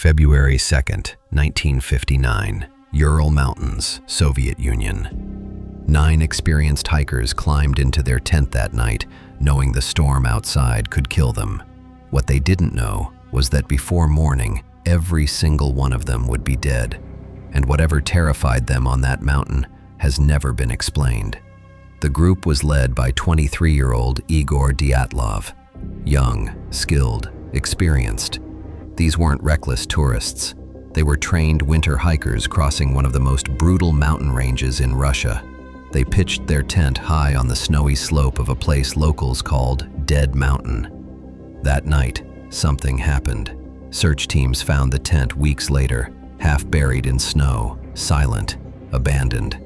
February 2nd, 1959, Ural Mountains, Soviet Union. 9 experienced hikers climbed into their tent that night, knowing the storm outside could kill them. What they didn't know was that before morning, every single one of them would be dead, and whatever terrified them on that mountain has never been explained. The group was led by 23-year-old Igor Dyatlov. Young, skilled, experienced. These weren't reckless tourists. They were trained winter hikers crossing one of the most brutal mountain ranges in Russia. They pitched their tent high on the snowy slope of a place locals called Dead Mountain. That night, something happened. Search teams found the tent weeks later, half buried in snow, silent, abandoned.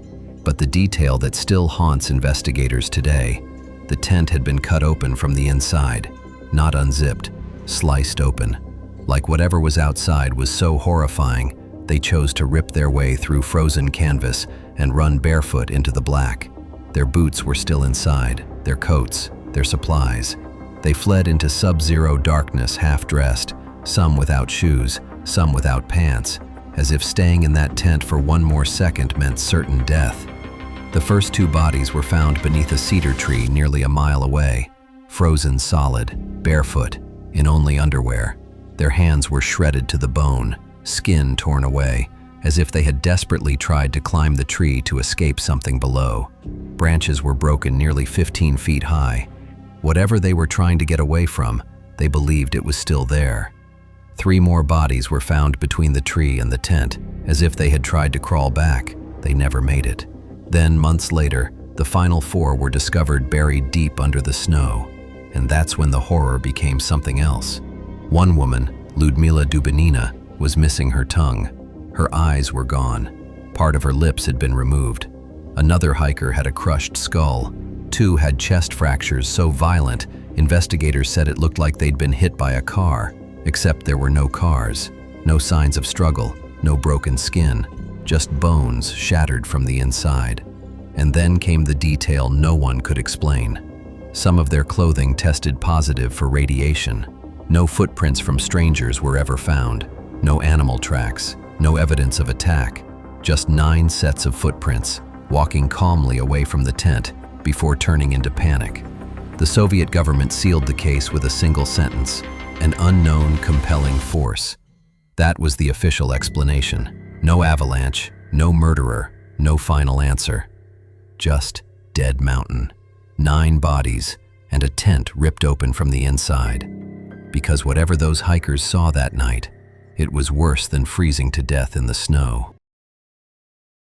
But the detail that still haunts investigators today, the tent had been cut open from the inside, not unzipped, sliced open. Like whatever was outside was so horrifying, they chose to rip their way through frozen canvas and run barefoot into the black. Their boots were still inside, their coats, their supplies. They fled into sub-zero darkness half-dressed, some without shoes, some without pants, as if staying in that tent for one more second meant certain death. The first 2 bodies were found beneath a cedar tree nearly a mile away, frozen solid, barefoot, in only underwear. Their hands were shredded to the bone, skin torn away, as if they had desperately tried to climb the tree to escape something below. Branches were broken nearly 15 feet high. Whatever they were trying to get away from, they believed it was still there. 3 more bodies were found between the tree and the tent, as if they had tried to crawl back. They never made it. Then, months later, the final 4 were discovered buried deep under the snow, and that's when the horror became something else. One woman, Lyudmila Dubinina, was missing her tongue. Her eyes were gone. Part of her lips had been removed. Another hiker had a crushed skull. 2 had chest fractures so violent, investigators said it looked like they'd been hit by a car, except there were no cars, no signs of struggle, no broken skin, just bones shattered from the inside. And then came the detail no one could explain. Some of their clothing tested positive for radiation. No footprints from strangers were ever found. No animal tracks, no evidence of attack. Just 9 sets of footprints, walking calmly away from the tent before turning into panic. The Soviet government sealed the case with a single sentence: an unknown compelling force. That was the official explanation. No avalanche, no murderer, no final answer. Just Dead Mountain. 9 bodies, and a tent ripped open from the inside. Because whatever those hikers saw that night, it was worse than freezing to death in the snow.